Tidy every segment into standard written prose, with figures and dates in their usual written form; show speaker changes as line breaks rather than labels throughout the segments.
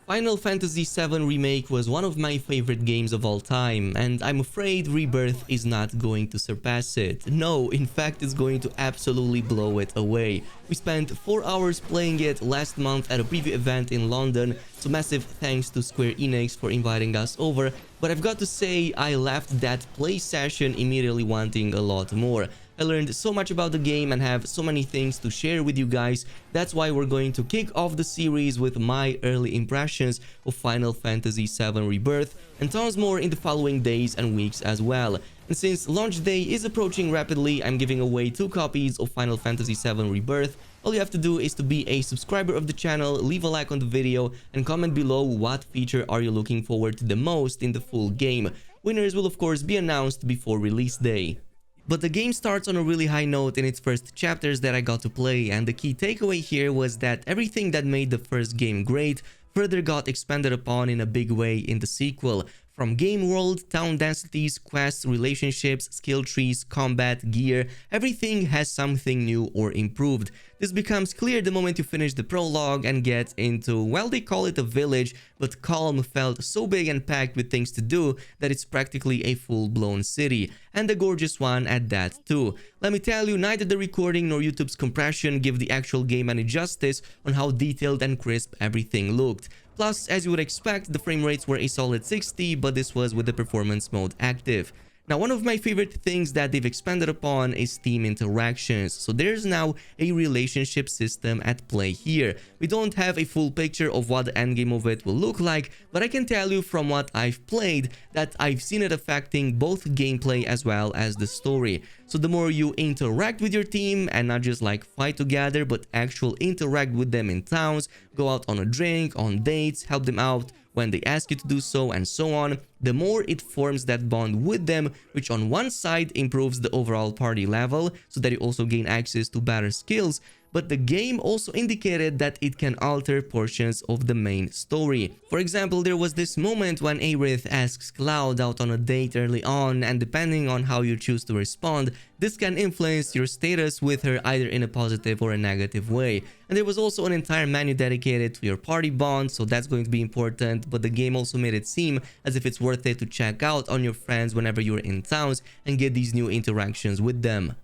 Final Fantasy VII Remake was one of my favorite games of all time, and I'm afraid Rebirth is not going to surpass it. No, in fact it's going to absolutely blow it away. We spent 4 hours playing it last month at a preview event in London, so massive thanks to Square Enix for inviting us over, but I've got to say I left that play session immediately wanting a lot more. I learned so much about the game and have so many things to share with you guys. That's why we're going to kick off the series with my early impressions of Final Fantasy VII Rebirth and tons more in the following days and weeks as well. And since launch day is approaching rapidly, I'm giving away 2 copies of Final Fantasy VII Rebirth. All you have to do is to be a subscriber of the channel, leave a like on the video, and comment below what feature are you looking forward to the most in the full game. Winners will of course be announced before release day. But the game starts on a really high note in its first chapters that I got to play, and the key takeaway here was that everything that made the first game great further got expanded upon in a big way in the sequel. From game world, town densities, quests, relationships, skill trees, combat, gear, everything has something new or improved. This becomes clear the moment you finish the prologue and get into, well, they call it a village, but Calm felt so big and packed with things to do that it's practically a full-blown city, and a gorgeous one at that too. Let me tell you, neither the recording nor YouTube's compression give the actual game any justice on how detailed and crisp everything looked. Plus, as you would expect, the frame rates were a solid 60, but this was with the performance mode active. Now, one of my favorite things that they've expanded upon is team interactions. So there's now a relationship system at play here. We don't have a full picture of what the endgame of it will look like, but I can tell you from what I've played that I've seen it affecting both gameplay as well as the story. So the more you interact with your team and not just like fight together, but actually interact with them in towns, go out on a drink, on dates, help them out when they ask you to do so, and so on, the more it forms that bond with them, which on one side improves the overall party level so that you also gain access to better skills, but the game also indicated that it can alter portions of the main story. For example, there was this moment when Aerith asks Cloud out on a date early on, and depending on how you choose to respond, this can influence your status with her either in a positive or a negative way. And there was also an entire menu dedicated to your party bond, so that's going to be important, but the game also made it seem as if it's worth it to check out on your friends whenever you're in towns and get these new interactions with them.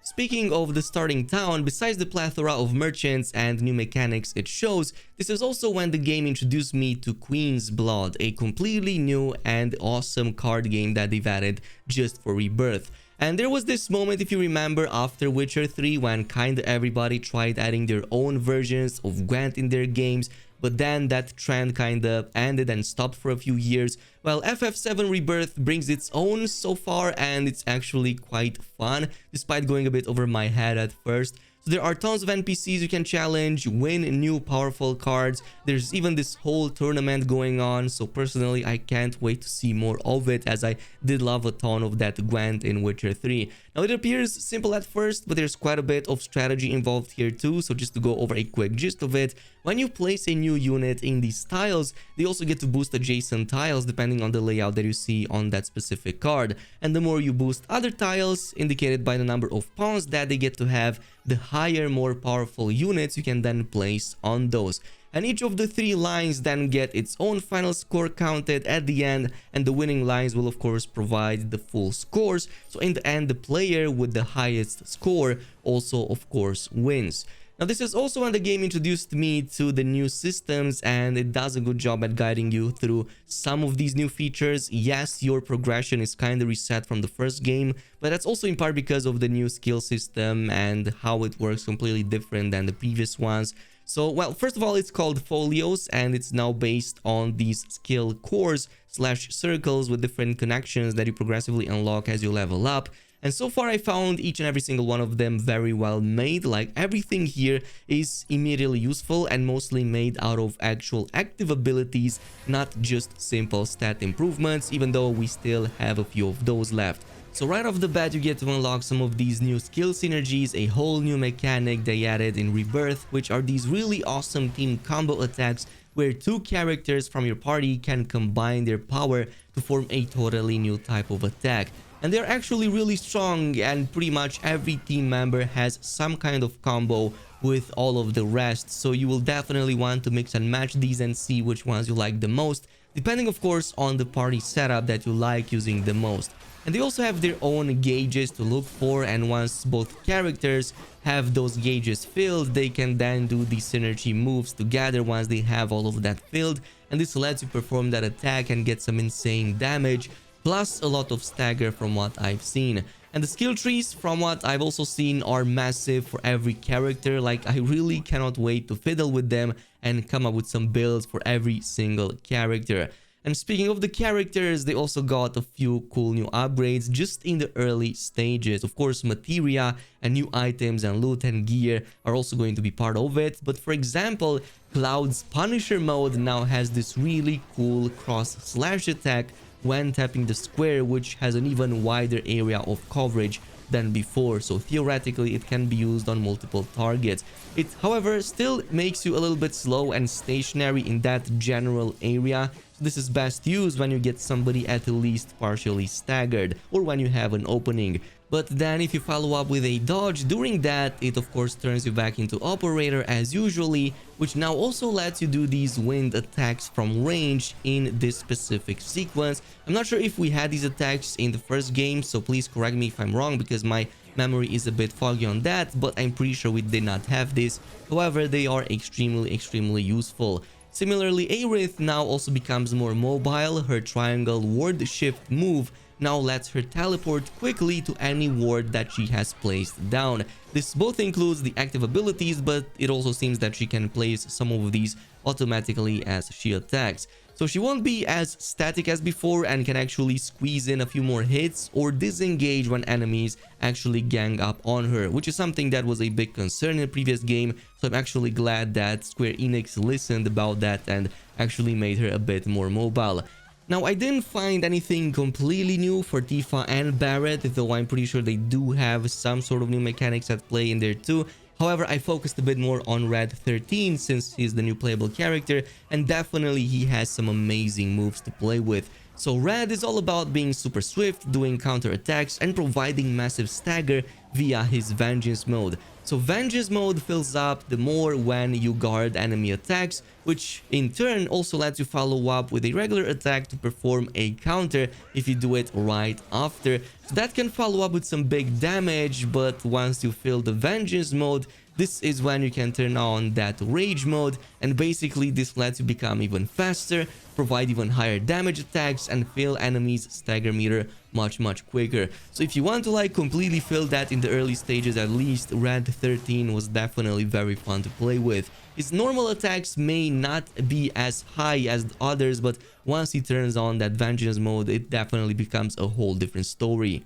Speaking of the starting town, besides the plethora of merchants and new mechanics it shows, this is also when the game introduced me to Queen's Blood, a completely new and awesome card game that they've added just for Rebirth. And there was this moment, if you remember, after Witcher 3 when kinda everybody tried adding their own versions of Gwent in their games, but then that trend kinda ended and stopped for a few years. Well, FF7 Rebirth brings its own so far, and it's actually quite fun, despite going a bit over my head at first. So there are tons of NPCs you can challenge, win new powerful cards. There's even this whole tournament going on, so personally I can't wait to see more of it, as I did love a ton of that Gwent in Witcher 3. Now it appears simple at first, but there's quite a bit of strategy involved here too, so just to go over a quick gist of it, when you place a new unit in these tiles, they also get to boost adjacent tiles depending on the layout that you see on that specific card. And the more you boost other tiles, indicated by the number of pawns that they get to have, the higher, more powerful units you can then place on those. And each of the 3 lines then get its own final score counted at the end, and the winning lines will of course provide the full scores. So in the end, the player with the highest score also of course wins. Now this is also when the game introduced me to the new systems, and it does a good job at guiding you through some of these new features. Yes, your progression is kind of reset from the first game, but that's also in part because of the new skill system and how it works completely different than the previous ones. So, well, first of all, it's called Folios, and it's now based on these skill cores / circles with different connections that you progressively unlock as you level up. And so far I found each and every single one of them very well made. Like, everything here is immediately useful and mostly made out of actual active abilities, not just simple stat improvements, even though we still have a few of those left. So right off the bat, you get to unlock some of these new skill synergies, a whole new mechanic they added in Rebirth, which are these really awesome team combo attacks where 2 characters from your party can combine their power to form a totally new type of attack. and they're actually really strong, and pretty much every team member has some kind of combo with all of the rest. So you will definitely want to mix and match these and see which ones you like the most, depending of course on the party setup that you like using the most. And they also have their own gauges to look for, and once both characters have those gauges filled, they can then do the synergy moves together once they have all of that filled, and this lets you perform that attack and get some insane damage, plus a lot of stagger from what I've seen. And the skill trees, from what I've also seen, are massive for every character. Like, I really cannot wait to fiddle with them and come up with some builds for every single character. And speaking of the characters, they also got a few cool new upgrades just in the early stages. Of course, materia and new items and loot and gear are also going to be part of it. But for example, Cloud's Punisher mode now has this really cool cross-slash attack when tapping the square, which has an even wider area of coverage than before, so theoretically it can be used on multiple targets. It, however, still makes you a little bit slow and stationary in that general area, so this is best used when you get somebody at least partially staggered or when you have an opening. But then if you follow up with a dodge during that, it of course turns you back into operator as usually, which now also lets you do these wind attacks from range in this specific sequence. I'm not sure if we had these attacks in the first game, so please correct me if I'm wrong because my memory is a bit foggy on that, but I'm pretty sure we did not have this. However, they are extremely useful. Similarly, Aerith now also becomes more mobile. Her triangle ward shift move now lets her teleport quickly to any ward that she has placed down. This both includes the active abilities, but it also seems that she can place some of these automatically as she attacks. So she won't be as static as before and can actually squeeze in a few more hits or disengage when enemies actually gang up on her, which is something that was a big concern in the previous game. So I'm actually glad that Square Enix listened about that and actually made her a bit more mobile. Now, I didn't find anything completely new for Tifa and Barret, though I'm pretty sure they do have some sort of new mechanics at play in there too. However, I focused a bit more on Red 13 since he's the new playable character, and definitely he has some amazing moves to play with. So Red is all about being super swift, doing counter attacks, and providing massive stagger via his Vengeance mode. So Vengeance mode fills up the more when you guard enemy attacks, which in turn also lets you follow up with a regular attack to perform a counter if you do it right after. So that can follow up with some big damage, but once you fill the Vengeance mode, this is when you can turn on that Rage mode, and basically this lets you become even faster, provide even higher damage attacks, and fill enemies' stagger meter much quicker. So if you want to like completely fill that in the early stages, at least Red 13 was definitely very fun to play with. His normal attacks may not be as high as others, but once he turns on that Vengeance mode, it definitely becomes a whole different story.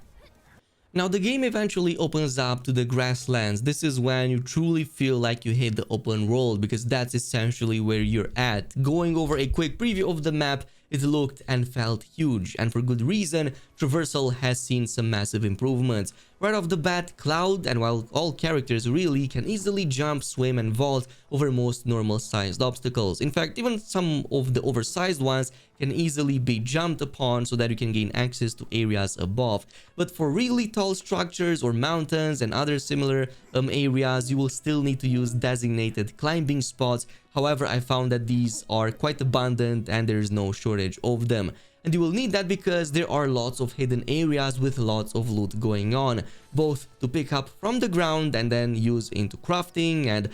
Now, the game eventually opens up to the grasslands. This is when you truly feel like you hit the open world, because that's essentially where you're at. Going over a quick preview of the map, it looked and felt huge, and for good reason. Traversal has seen some massive improvements. Right off the bat, Cloud, and while all characters really, can easily jump, swim, and vault over most normal-sized obstacles. In fact, even some of the oversized ones can easily be jumped upon so that you can gain access to areas above. But for really tall structures or mountains and other similar areas, you will still need to use designated climbing spots. However, I found that these are quite abundant and there is no shortage of them. And you will need that because there are lots of hidden areas with lots of loot going on, both to pick up from the ground and then use into crafting and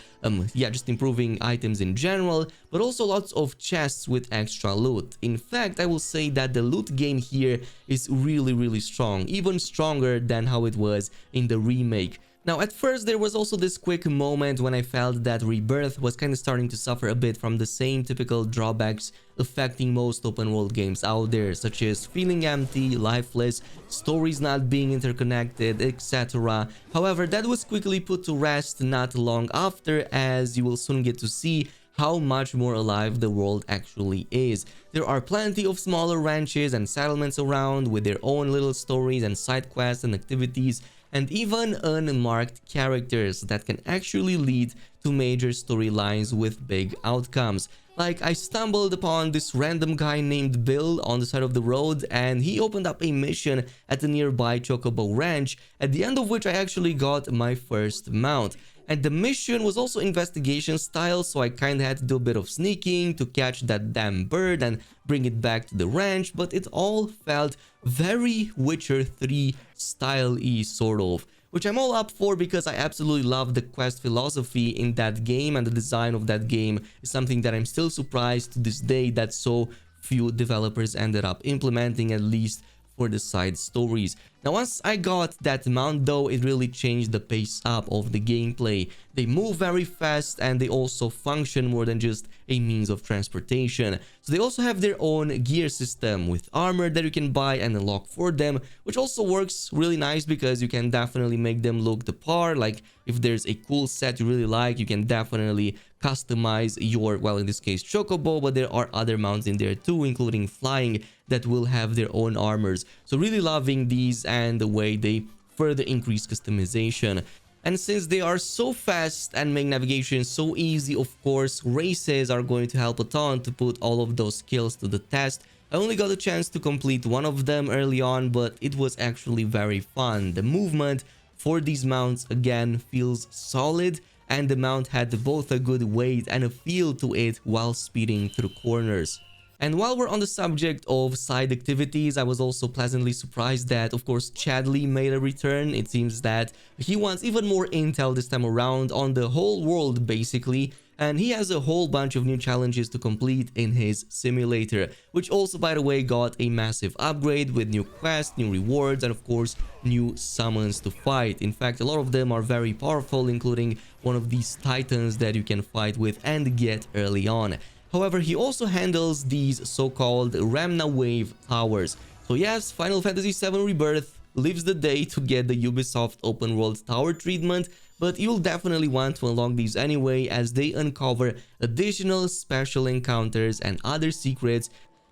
just improving items in general, but also lots of chests with extra loot. In fact, I will say that the loot game here is really strong, even stronger than how it was in the remake. Now, at first, there was also this quick moment when I felt that Rebirth was kind of starting to suffer a bit from the same typical drawbacks affecting most open world games out there, such as feeling empty, lifeless, stories not being interconnected, etc. However, that was quickly put to rest not long after, as you will soon get to see how much more alive the world actually is. There are plenty of smaller ranches and settlements around with their own little stories and side quests and activities, and even unmarked characters that can actually lead to major storylines with big outcomes. Like, I stumbled upon this random guy named Bill on the side of the road, and he opened up a mission at the nearby Chocobo Ranch, at the end of which I actually got my first mount. And the mission was also investigation style, so I kinda had to do a bit of sneaking to catch that damn bird and bring it back to the ranch, but it all felt very Witcher 3 style-y, sort of. Which I'm all up for because I absolutely love the quest philosophy in that game, and the design of that game is something that I'm still surprised to this day that so few developers ended up implementing, at least for the side stories. Now, once I got that mount though, it really changed the pace up of the gameplay. They move very fast, and they also function more than just a means of transportation. So they also have their own gear system with armor that you can buy and unlock for them, which also works really nice because you can definitely make them look the part. Like, if there's a cool set you really like, you can definitely customize your, well, in this case Chocobo, but there are other mounts in there too, including flying, that will have their own armors. So really loving these and the way they further increase customization. And since they are so fast and make navigation so easy, of course, races are going to help a ton to put all of those skills to the test. I only got a chance to complete one of them early on, but it was actually very fun. The movement for these mounts, again, feels solid, and the mount had both a good weight and a feel to it while speeding through corners. And while we're on the subject of side activities, I was also pleasantly surprised that, of course, Chadley made a return. It seems that he wants even more intel this time around on the whole world, basically. And he has a whole bunch of new challenges to complete in his simulator, which also, by the way, got a massive upgrade with new quests, new rewards, and of course, new summons to fight. In fact, a lot of them are very powerful, including one of these titans that you can fight with and get early on. However, he also handles these so-called Ramna Wave Towers. So yes, Final Fantasy VII Rebirth lives the day to get the Ubisoft open world tower treatment, but you'll definitely want to unlock these anyway, as they uncover additional special encounters and other secrets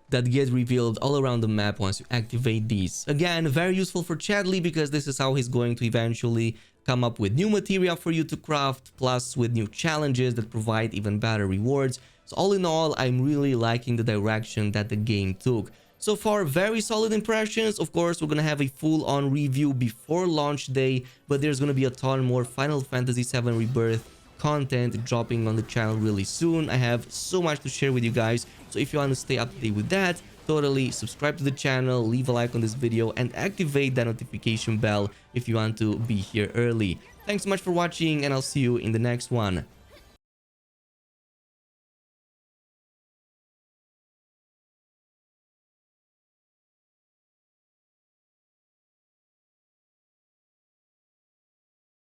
that get revealed all around the map once you activate these. Again, very useful for Chadley because this is how he's going to eventually come up with new materia for you to craft, plus with new challenges that provide even better rewards. So all in all, I'm really liking the direction that the game took. So far, very solid impressions. Of course, we're gonna have a full-on review before launch day, but there's gonna be a ton more Final Fantasy VII Rebirth content dropping on the channel really soon. I have so much to share with you guys, so if you want to stay up to date with that, totally subscribe to the channel, leave a like on this video, and activate that notification bell if you want to be here early. Thanks so much for watching, and I'll see you in the next one.